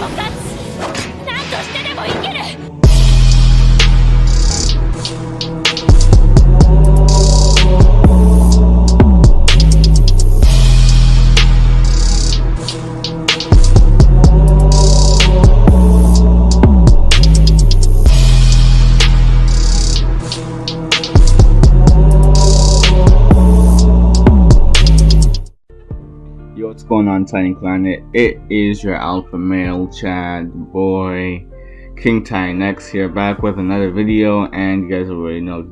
も勝つ。何としてでも生きる。Yo, what's going on, Tiny Planet? It is your alpha male Chad boy King Tiny Next here, back with another video, and you guys already know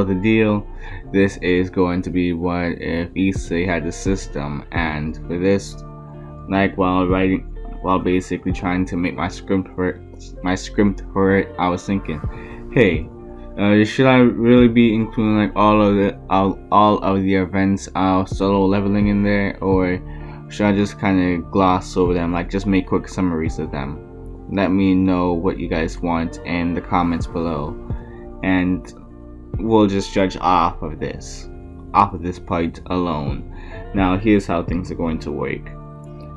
the deal. This is going to be what if Issei had the system, and for this, like while basically trying to make my script for it, I was thinking, hey, should I really be including like all of the events solo leveling in there, or should I just kind of gloss over them, like just make quick summaries of them? Let me know what you guys want in the comments below, and we'll just judge off of this part alone. Now here's how things are going to work.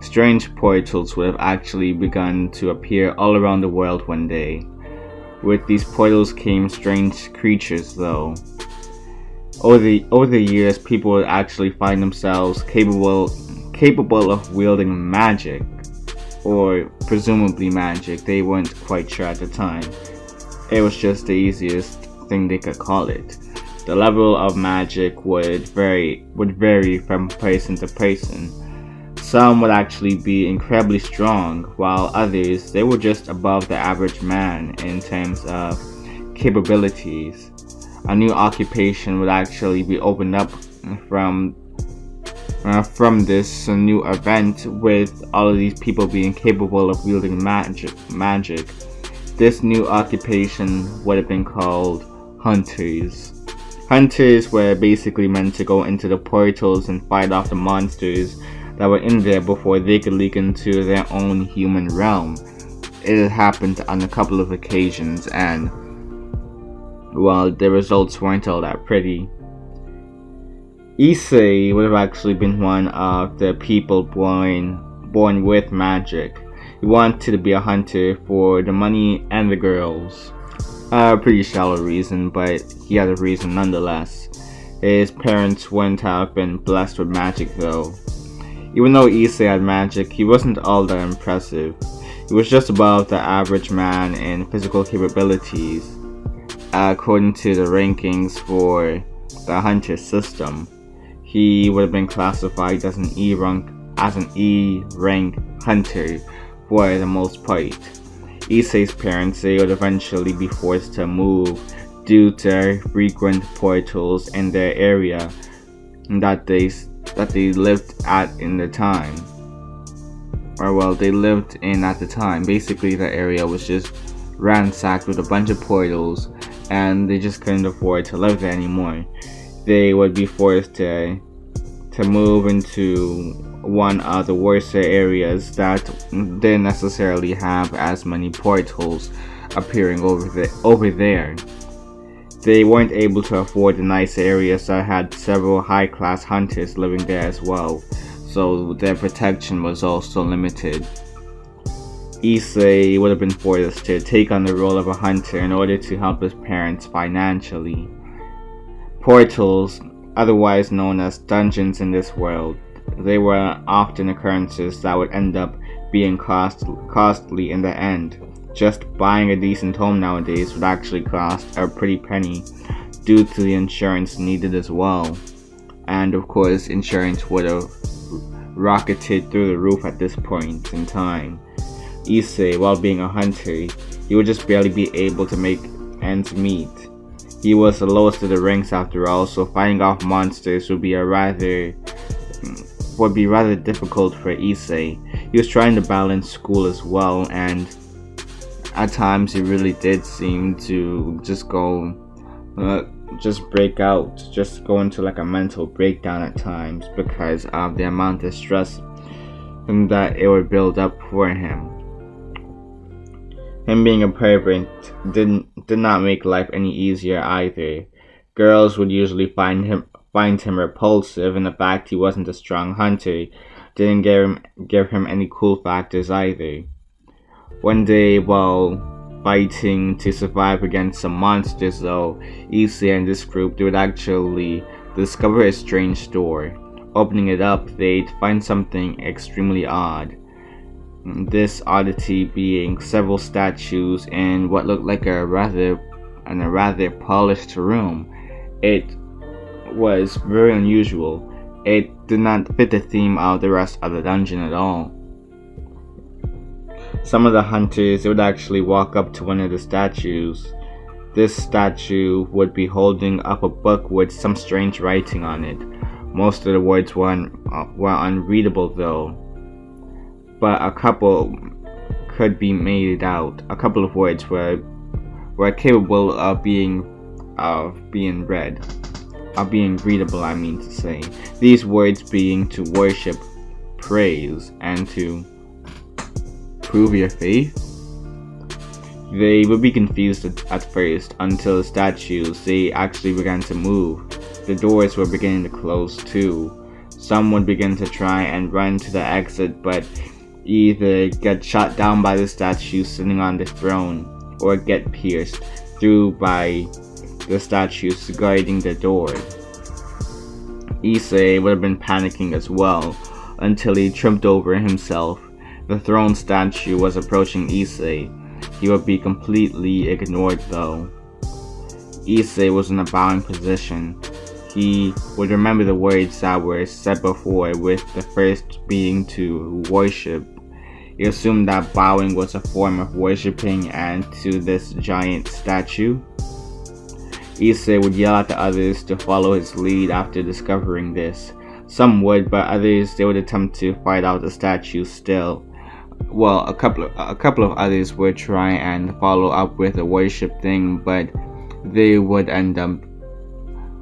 Strange portals would have actually begun to appear all around the world one day. With these portals came strange creatures though. Over the years, people would actually find themselves capable of wielding magic, or presumably magic. They weren't quite sure at the time. It was just the easiest thing they could call it. The level of magic would vary from person to person. Some would actually be incredibly strong, while others, they were just above the average man in terms of capabilities. A new occupation would actually be opened up from this new event, with all of these people being capable of wielding magic. This new occupation would have been called hunters. Hunters were basically meant to go into the portals and fight off the monsters that were in there before they could leak into their own human realm. It had happened on a couple of occasions, and well, the results weren't all that pretty. Issei would have actually been one of the people born with magic. He wanted to be a hunter for the money and the girls. A pretty shallow reason, but he had a reason nonetheless. His parents wouldn't have been blessed with magic though. Even though Issei had magic, he wasn't all that impressive. He was just above the average man in physical capabilities, according to the rankings for the hunter system. He would have been classified as an E rank hunter for the most part. Issei's parents, they would eventually be forced to move due to frequent portals in their area that they lived at in the time. Or well, they lived in at the time. Basically, the area was just ransacked with a bunch of portals, and they just couldn't afford to live there anymore. They would be forced to move into one of the worst areas that didn't necessarily have as many portals appearing over there. They weren't able to afford the nice areas that had several high-class hunters living there as well, so their protection was also limited. Issei would have been forced to take on the role of a hunter in order to help his parents financially. Portals, otherwise known as dungeons in this world, they were often occurrences that would end up being costly in the end. Just buying a decent home nowadays would actually cost a pretty penny due to the insurance needed as well. And of course, insurance would have rocketed through the roof at this point in time. Issei, while being a hunter, he would just barely be able to make ends meet. He was the lowest of the ranks after all, so fighting off monsters would be rather difficult for Issei. He was trying to balance school as well, and at times he really did seem to just go into like a mental breakdown at times because of the amount of stress that it would build up for him. Him being a pervert did not make life any easier either. Girls would usually find him repulsive, and the fact he wasn't a strong hunter didn't give him any cool factors either. One day, while fighting to survive against some monsters, though, Issei and this group, they would actually discover a strange door. Opening it up, they'd find something extremely odd. This oddity being several statues in what looked like a rather polished room. It was very unusual. It did not fit the theme of the rest of the dungeon at all. Some of the hunters would actually walk up to one of the statues. This statue would be holding up a book with some strange writing on it. Most of the words were unreadable though, but a couple could be made out. A couple of words were capable of being read. Of being readable, I mean to say. These words being to worship, praise, and to prove your faith. They would be confused at first until the statues, they actually began to move. The doors were beginning to close too. Some would begin to try and run to the exit, but either get shot down by the statue sitting on the throne, or get pierced through by the statues guarding the door. Issei would have been panicking as well, until he tripped over himself. The throne statue was approaching Issei. He would be completely ignored though. Issei was in a bowing position. He would remember the words that were said before, with the first being to worship. He assumed that bowing was a form of worshipping, and to this giant statue. Issei would yell at the others to follow his lead after discovering this. Some would, but others, they would attempt to fight out the statue still. Well, a couple of others would try and follow up with a worship thing, but they would end up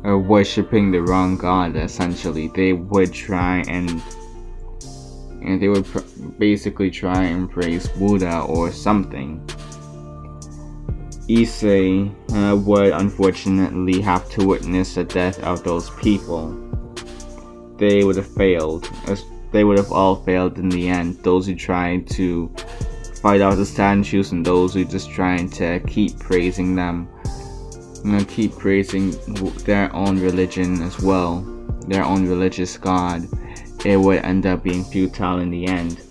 worshipping the wrong god. Essentially, they would try and they would basically try and praise Buddha or something. Issei would unfortunately have to witness the death of those people. They would have failed. They would have all failed in the end. Those who tried to fight out the statues, and those who just trying to keep praising them, keep praising their own religion as well, their own religious god. It would end up being futile in the end.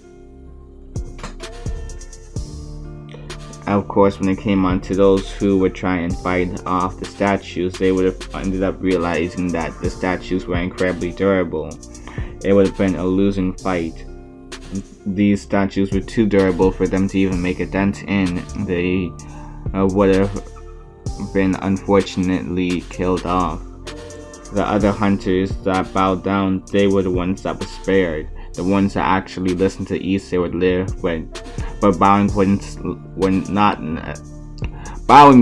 Of course, when it came on to those who would try and fight off the statues, they would have ended up realizing that the statues were incredibly durable. It would have been a losing fight. These statues were too durable for them to even make a dent in. They would have been unfortunately killed off. The other hunters that bowed down, they were the ones that were spared. The ones that actually listened to Issei would live, but bowing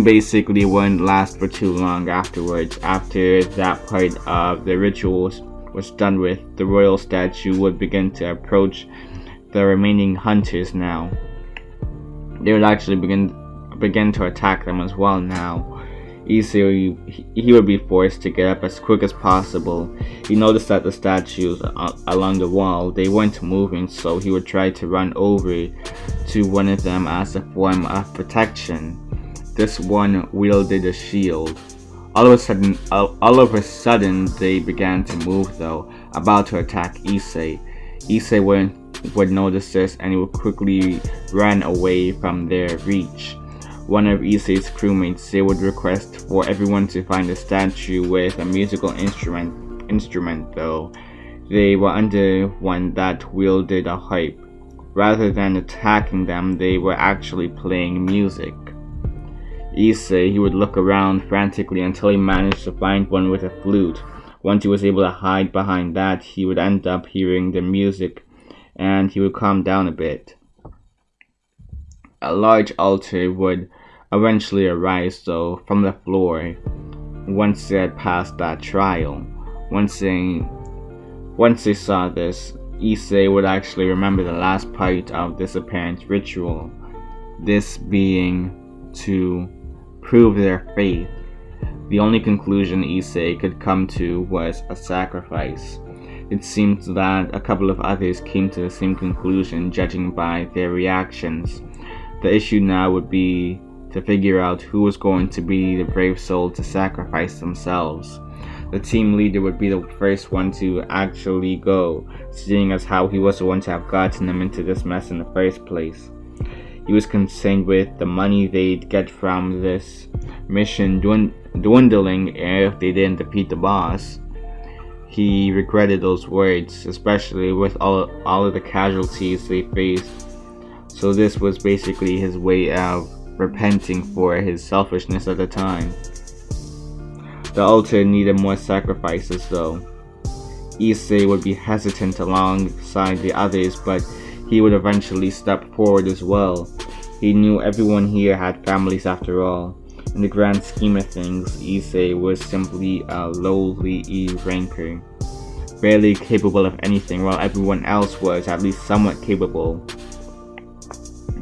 basically wouldn't last for too long afterwards. After that part of the rituals was done with, the royal statue would begin to approach the remaining hunters now. They would actually begin to attack them as well now. Issei, he would be forced to get up as quick as possible. He noticed that the statues along the wall, they weren't moving, so he would try to run over to one of them as a form of protection. This one wielded a shield. All of a sudden, they began to move though, about to attack Issei. Issei would notice this, and he would quickly run away from their reach. One of Issei's crewmates, they would request for everyone to find a statue with a musical instrument though. They were under one that wielded a harp. Rather than attacking them, they were actually playing music. Issei, he would look around frantically until he managed to find one with a flute. Once he was able to hide behind that, he would end up hearing the music, and he would calm down a bit. A large altar would eventually arise though from the floor once they had passed that trial. Once they saw this, Issei would actually remember the last part of this apparent ritual, this being to prove their faith. The only conclusion Issei could come to was a sacrifice. It seems that a couple of others came to the same conclusion, judging by their reactions. The issue now would be to figure out who was going to be the brave soul to sacrifice themselves. The team leader would be the first one to actually go, seeing as how he was the one to have gotten them into this mess in the first place. He was concerned with the money they'd get from this mission dwindling if they didn't defeat the boss. He regretted those words, especially with all of the casualties they faced. So this was basically his way of repenting for his selfishness at the time. The altar needed more sacrifices though. Issei would be hesitant alongside the others, but he would eventually step forward as well. He knew everyone here had families after all. In the grand scheme of things, Issei was simply a lowly E-ranker, barely capable of anything, while everyone else was at least somewhat capable.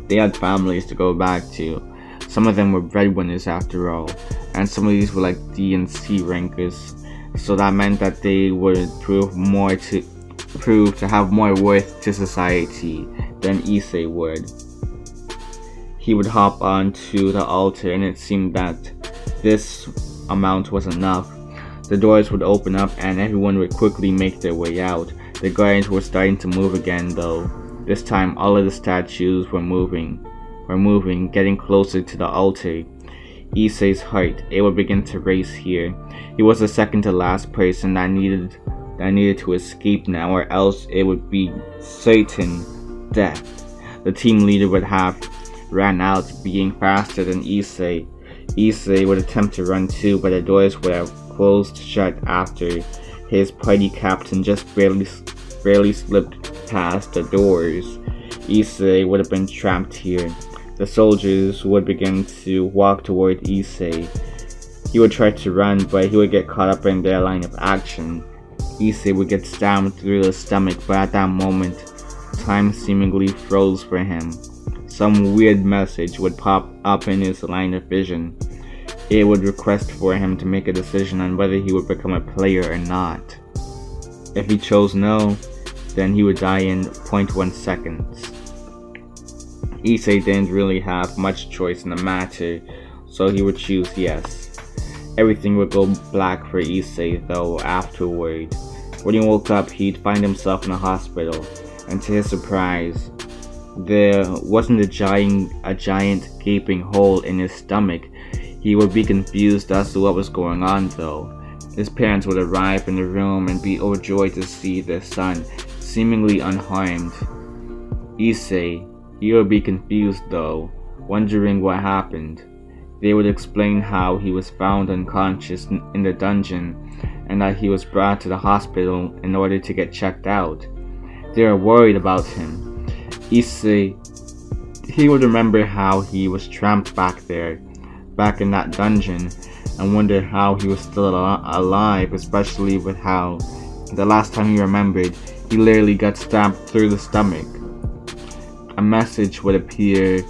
They had families to go back to. Some of them were breadwinners after all, and some of these were like D and C rankers, so that meant that they would prove to have more worth to society than Issei would. He would hop onto the altar, and it seemed that this amount was enough. The doors would open up and everyone would quickly make their way out. The guards were starting to move again though. This time all of the statues were moving, getting closer to the altar. Issei's heart, it would begin to race here. He was the second to last person that needed to escape now, or else it would be certain death. The team leader would have ran out, being faster than Issei. Issei would attempt to run too, but the doors would have closed shut after his party captain just barely slipped past the doors. Issei would have been trapped here. The soldiers would begin to walk toward Issei. He would try to run, but he would get caught up in their line of action. Issei would get stabbed through the stomach, but at that moment, time seemingly froze for him. Some weird message would pop up in his line of vision. It would request for him to make a decision on whether he would become a player or not. If he chose no, then he would die in 0.1 seconds. Issei didn't really have much choice in the matter, so he would choose yes. Everything would go black for Issei though afterward. When he woke up, he'd find himself in a hospital, and to his surprise, there wasn't a giant gaping hole in his stomach. He would be confused as to what was going on though. His parents would arrive in the room and be overjoyed to see their son seemingly unharmed. Issei, he would be confused though, wondering what happened. They would explain how he was found unconscious in the dungeon and that he was brought to the hospital in order to get checked out. They were worried about him. Issei, he would remember how he was trapped back in that dungeon, and wonder how he was still alive, especially with how the last time he remembered, he literally got stabbed through the stomach. A message would appear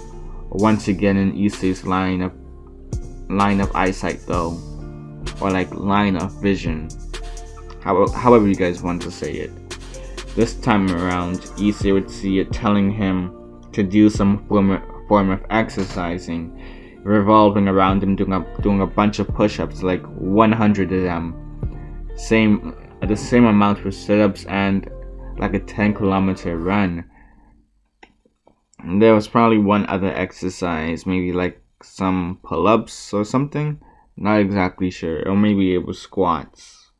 once again in Issei's line of eyesight though, or like line of vision, however you guys want to say it. This time around, Issei would see it telling him to do some form of exercising, revolving around him doing a bunch of push-ups, like 100 of them. The same amount for sit-ups and like a 10-kilometer run. And there was probably one other exercise, maybe like some pull-ups or something. Not exactly sure, or maybe it was squats.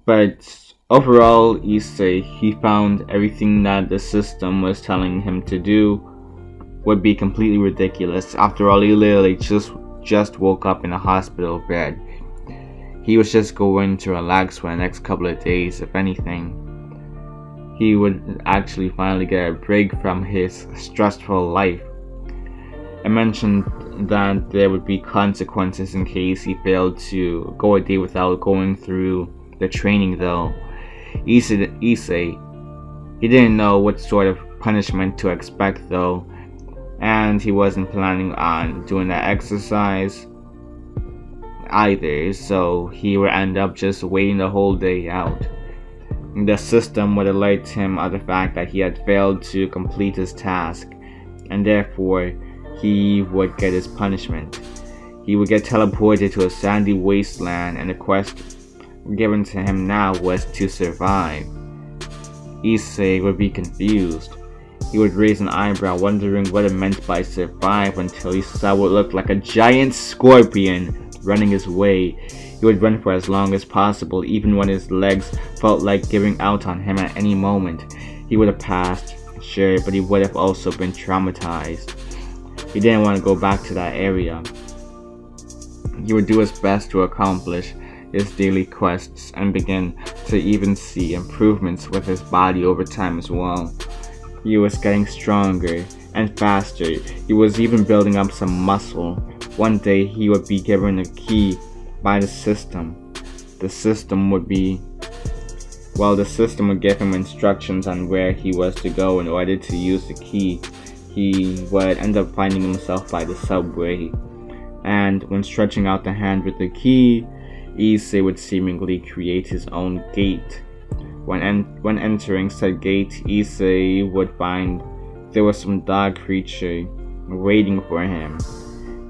But overall, Issei, he found everything that the system was telling him to do would be completely ridiculous. After all, he literally just woke up in a hospital bed. He was just going to relax for the next couple of days, if anything. He would actually finally get a break from his stressful life. I mentioned that there would be consequences in case he failed to go a day without going through the training though. Issei, he didn't know what sort of punishment to expect though, and he wasn't planning on doing that exercise either, so he would end up just waiting the whole day out. The system would alert him of the fact that he had failed to complete his task. and therefore he would get his punishment. He would get teleported to a sandy wasteland, and the quest given to him now was to survive. Issei would be confused. He would raise an eyebrow, wondering what it meant by survive, until he saw what looked like a giant scorpion running his way. He would run for as long as possible, even when his legs felt like giving out on him at any moment. He would have passed, sure, but he would have also been traumatized. He didn't want to go back to that area. He would do his best to accomplish his daily quests and begin to even see improvements with his body over time as well. He was getting stronger and faster. He was even building up some muscle. One day he would be given a key by the system. The system would give him instructions on where he was to go in order to use the key. He would end up finding himself by the subway, and when stretching out the hand with the key, Issei would seemingly create his own gate. When entering said gate, Issei would find there was some dog creature waiting for him.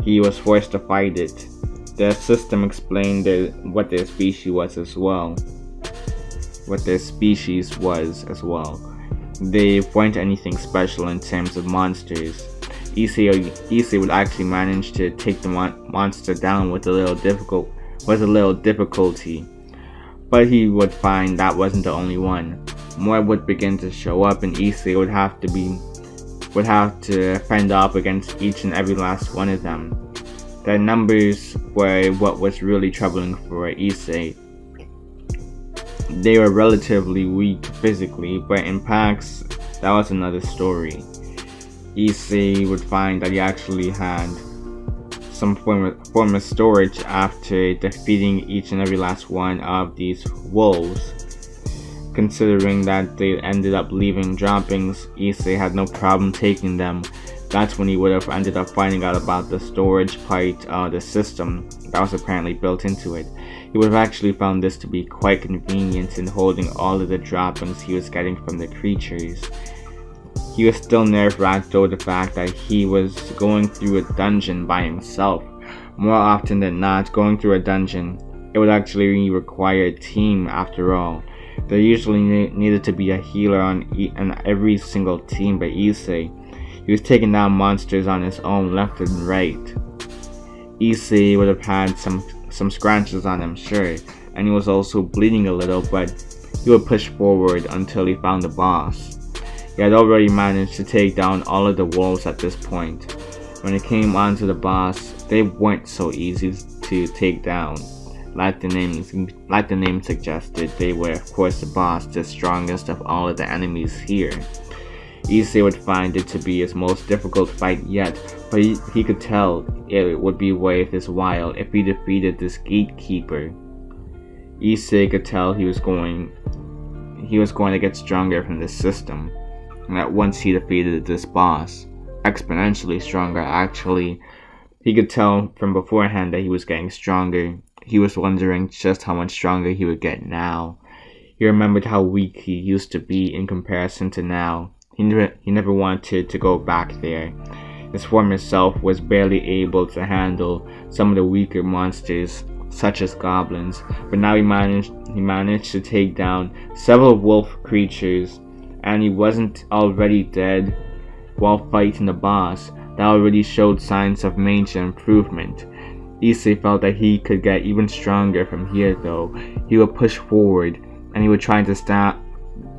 He was forced to fight it. The system explained what their species was as well. They weren't anything special in terms of monsters. Issei would actually manage to take the monster down with a little difficulty, but he would find that wasn't the only one. More would begin to show up, and Issei would have to fend off against each and every last one of them. Their numbers were what was really troubling for Issei. They were relatively weak physically, but in packs, that was another story. Issei would find that he actually had some form of storage after defeating each and every last one of these wolves. Considering that they ended up leaving droppings, Issei had no problem taking them. That's when he would have ended up finding out about the storage part of the system that was apparently built into it. He would have actually found this to be quite convenient in holding all of the droppings he was getting from the creatures. He was still nerve-wracked over the fact that he was going through a dungeon by himself. More often than not, going through a dungeon, it would actually require a team after all. There usually needed to be a healer on every single team, but Issei, he was taking down monsters on his own left and right. Issei would have had some scratches on him, sure, and he was also bleeding a little, but he would push forward until he found the boss. He had already managed to take down all of the wolves at this point. When it came onto the boss, they weren't so easy to take down. Like the name suggested, they were of course the boss, the strongest of all of the enemies here. Issei would find it to be his most difficult fight yet, but he could tell it would be worth his while if he defeated this gatekeeper. Issei could tell he was going to get stronger from this system, and that once he defeated this boss, exponentially stronger actually, he could tell from beforehand that he was getting stronger. He was wondering just how much stronger he would get now. He remembered how weak he used to be in comparison to now. He never wanted to go back there. His former self was barely able to handle some of the weaker monsters, such as goblins, but now he managed to take down several wolf creatures, and he wasn't already dead while fighting the boss. That already showed signs of major improvement. Issei felt that he could get even stronger from here though. He would push forward, and he would try to stab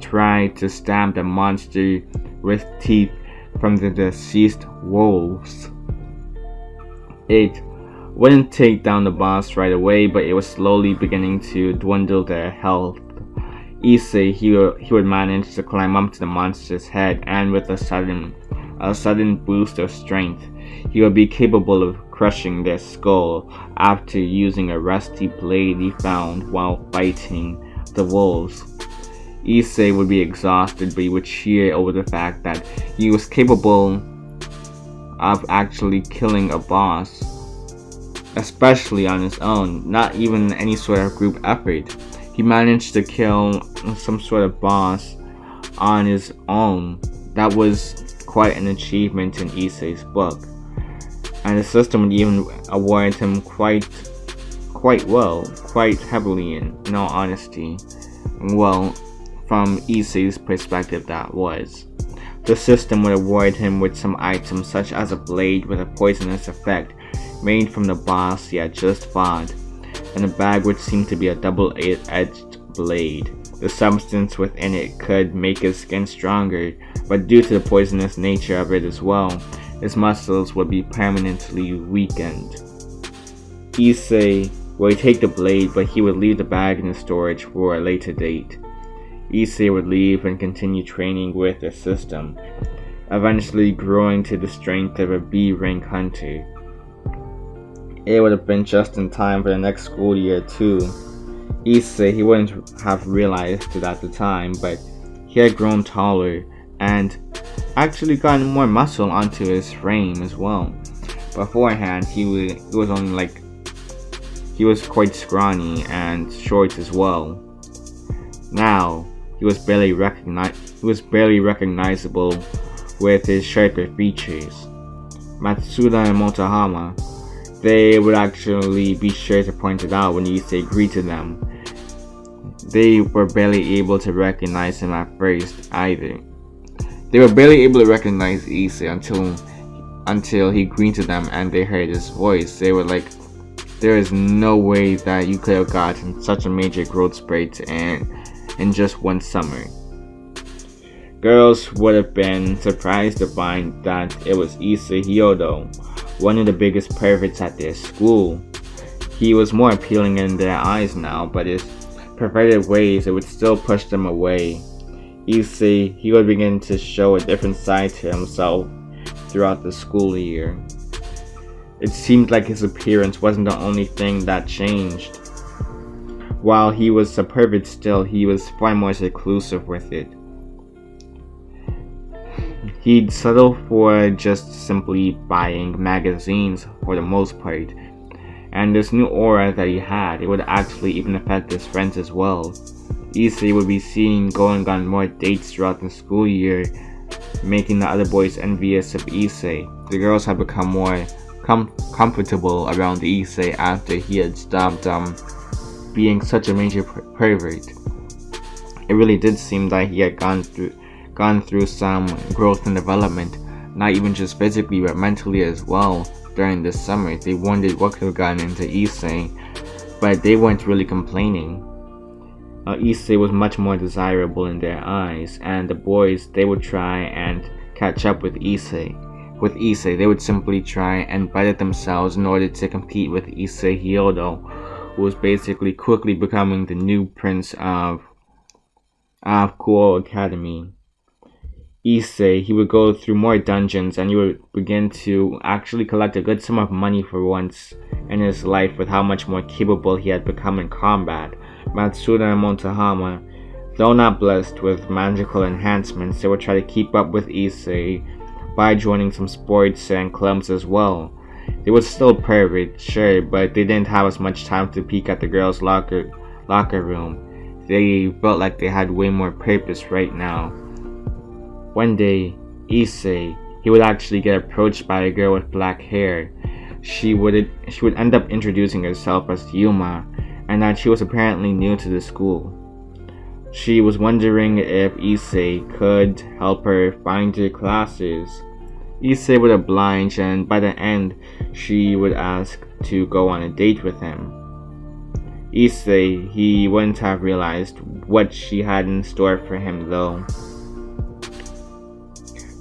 the monster with teeth from the deceased wolves. It wouldn't take down the boss right away, but it was slowly beginning to dwindle their health. Issei, he would manage to climb up to the monster's head, and with a sudden boost of strength, he would be capable of crushing their skull after using a rusty blade he found while fighting the wolves. Issei would be exhausted, but he would cheer over the fact that he was capable of actually killing a boss, especially on his own, not even any sort of group effort. He managed to kill some sort of boss on his own. That was quite an achievement in Issei's book, and the system would even award him quite heavily in all honesty. Well, from Issei's perspective, that was. The system would award him with some items such as a blade with a poisonous effect made from the boss he had just fought, and a bag which seemed to be a double-edged blade. The substance within it could make his skin stronger, but due to the poisonous nature of it as well, his muscles would be permanently weakened. Issei would take the blade, but he would leave the bag in the storage for a later date. Issei would leave and continue training with the system, eventually growing to the strength of a B-rank hunter. It would have been just in time for the next school year too. Issei, he wouldn't have realized it at the time, but he had grown taller and actually gotten more muscle onto his frame as well. Beforehand, he was quite scrawny and short as well. Now, he was barely recognizable with his sharper features. Matsuda and Motohama, they would actually be sure to point it out when Issei greeted them. They were barely able to recognize him at first either. They were barely able to recognize Issei until he greeted them and they heard his voice. They were like, there is no way that you could have gotten such a major growth spurt in just one summer. Girls would have been surprised to find that it was Issei Hyodo, one of the biggest perverts at their school. He was more appealing in their eyes now, but his perverted ways, it would still push them away. Issei, he would begin to show a different side to himself throughout the school year. It seemed like his appearance wasn't the only thing that changed. While he was a pervert still, he was far more seclusive with it. He'd settle for just simply buying magazines for the most part, and this new aura that he had, it would actually even affect his friends as well. Issei would be seen going on more dates throughout the school year, making the other boys envious of Issei. The girls had become more comfortable around Issei after he had stopped being such a major pervert. It really did seem that he had gone through some growth and development, not even just physically but mentally as well. During this summer, they wondered what could have gotten into Issei, but they weren't really complaining. Issei was much more desirable in their eyes, and the boys, they would try and catch up with Issei. With Issei, they would simply try and better themselves in order to compete with Issei Hyodo, who was basically quickly becoming the new prince of Kuo Academy. Issei, he would go through more dungeons and he would begin to actually collect a good sum of money for once in his life with how much more capable he had become in combat. Matsuda and Motohama, though not blessed with magical enhancements, they would try to keep up with Issei by joining some sports and clubs as well. They were still pervert, sure, but they didn't have as much time to peek at the girls' locker room. They felt like they had way more purpose right now. One day, Issei, he would actually get approached by a girl with black hair. She would end up introducing herself as Yuma, and that she was apparently new to the school. She was wondering if Issei could help her find her classes. Issei would oblige, and by the end, she would ask to go on a date with him. Issei, he wouldn't have realized what she had in store for him though.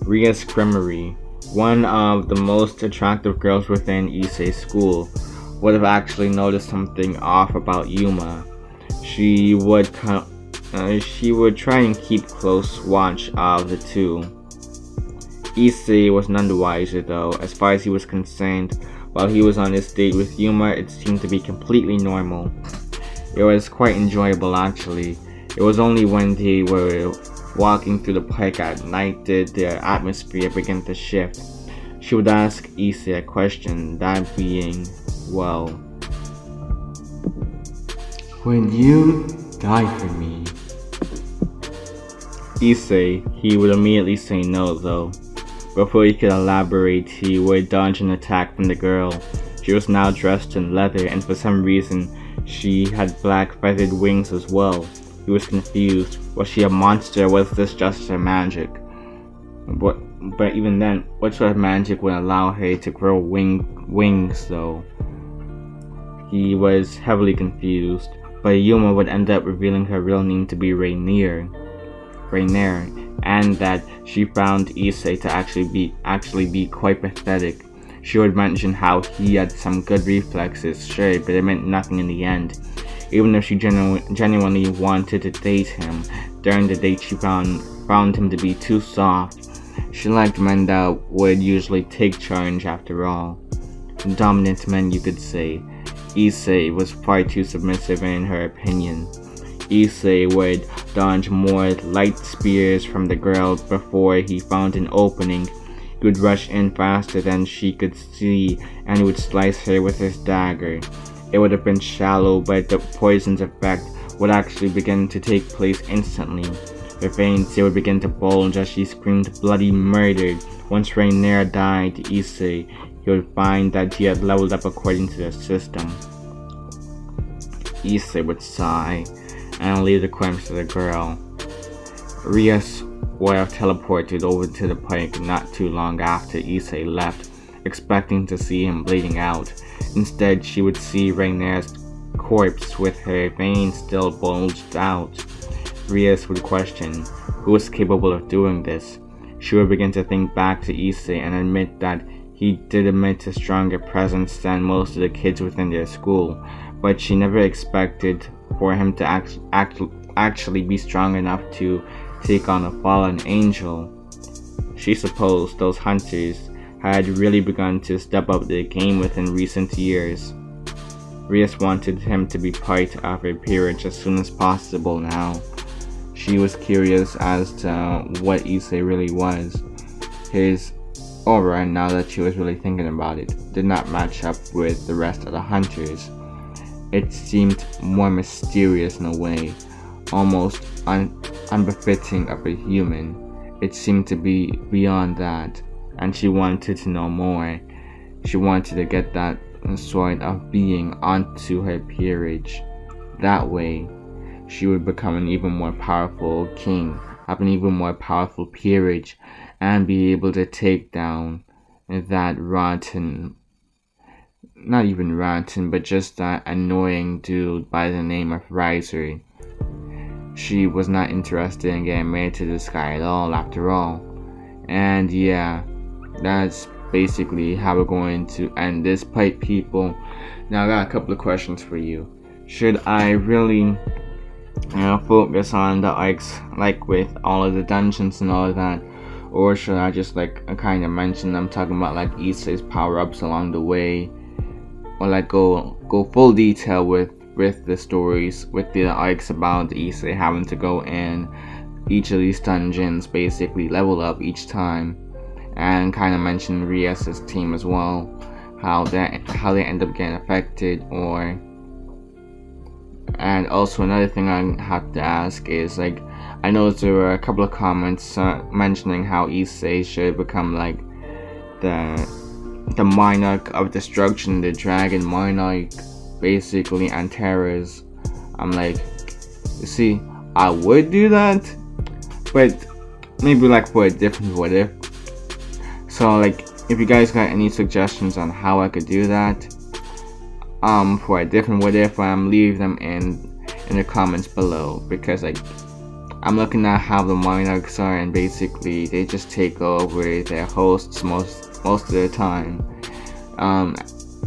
Ria's Creamery, one of the most attractive girls within Issei's school, would have actually noticed something off about Yuma. She would try and keep close watch of the two. Issei was none the wiser though. As far as he was concerned, while he was on his date with Yuma, it seemed to be completely normal. It was quite enjoyable actually. It was only when they were walking through the Pike at night did their atmosphere begin to shift. She would ask Issei a question, that being, well, "Would you die for me?" Issei, he would immediately say no though. Before he could elaborate, he would dodge an attack from the girl. She was now dressed in leather, and for some reason, she had black feathered wings as well. He was confused. Was she a monster, or was this just her magic? But even then, what sort of magic would allow her to grow wings though? He was heavily confused, but Yuma would end up revealing her real name to be Rainier, and that she found Issei to actually be quite pathetic. She would mention how he had some good reflexes, sure, but it meant nothing in the end. Even if she genuinely wanted to date him, during the date she found him to be too soft. She liked men that would usually take charge after all. Dominant men, you could say. Issei was far too submissive in her opinion. Issei would dodge more light spears from the girl before he found an opening. He would rush in faster than she could see, and he would slice her with his dagger. It would have been shallow, but the poison's effect would actually begin to take place instantly. Her veins would begin to bulge as she screamed bloody murder. Once Rainier died, Issei, he would find that he had leveled up according to the system. Issei would sigh and leave the corpse to the girl. Rias would have teleported over to the Pike not too long after Issei left, expecting to see him bleeding out. Instead, she would see Rainier's corpse with her veins still bulged out. Rias would question who was capable of doing this. She would begin to think back to Issei and admit that he did emit a stronger presence than most of the kids within their school, but she never expected for him to actually be strong enough to take on a fallen angel. She supposed those hunters had really begun to step up their game within recent years. Rias wanted him to be part of her peerage as soon as possible now. She was curious as to what Issei really was. His aura, now that she was really thinking about it, did not match up with the rest of the hunters. It seemed more mysterious in a way, almost unbefitting of a human. It seemed to be beyond that, and she wanted to know more. She wanted to get that sort of being onto her peerage. That way, she would become an even more powerful king, have an even more powerful peerage, and be able to take down that not even rotten, but just that annoying dude by the name of Riser. She was not interested in getting married to this guy at all, after all. And yeah, that's basically how we're going to end this fight, people. Now I got a couple of questions for you. Should I really focus on the arcs, like with all of the dungeons and all of that, or should I just kind of mention them, talking about like Issei's power-ups along the way, or like go full detail with the stories, with the arcs about Issei having to go in each of these dungeons, basically level up each time, and kind of mention Rias's team as well, how they end up getting affected, or. And also another thing I have to ask is, like, I noticed there were a couple of comments mentioning how Issei should become like the monarch of destruction, the dragon monarch, basically, and terrors. I'm like, you see, I would do that, but maybe like for a different what if. So like, if you guys got any suggestions on how I could do that, for a different what if, leave them in the comments below, because like, I'm looking at how the monarchs are, and basically they just take over their hosts most of the time,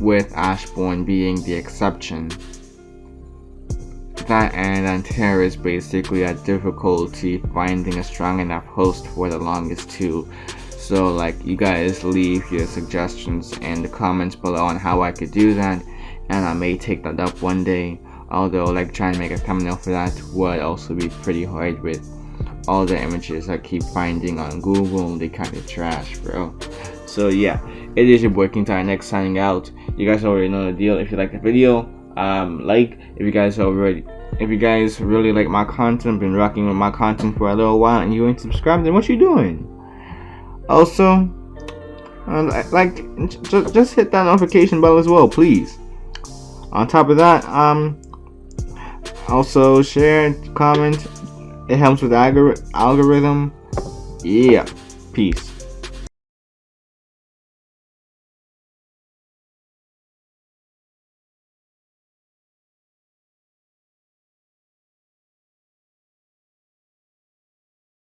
with Ashbourne being the exception. That and Antera is basically a difficulty finding a strong enough host for the longest too. So like, you guys leave your suggestions in the comments below on how I could do that, and I may take that up one day. Although like, trying to make a thumbnail for that would also be pretty hard with all the images I keep finding on Google. They kind of trash, bro. So yeah, it is your boy King Ty next signing out. You guys already know the deal. If you like the video, if you guys really like my content, been rocking with my content for a little while, and you ain't subscribed, then what you doing? Also, just hit that notification bell as well, please. On top of that, also share, comment. It helps with the algorithm. Yeah, peace.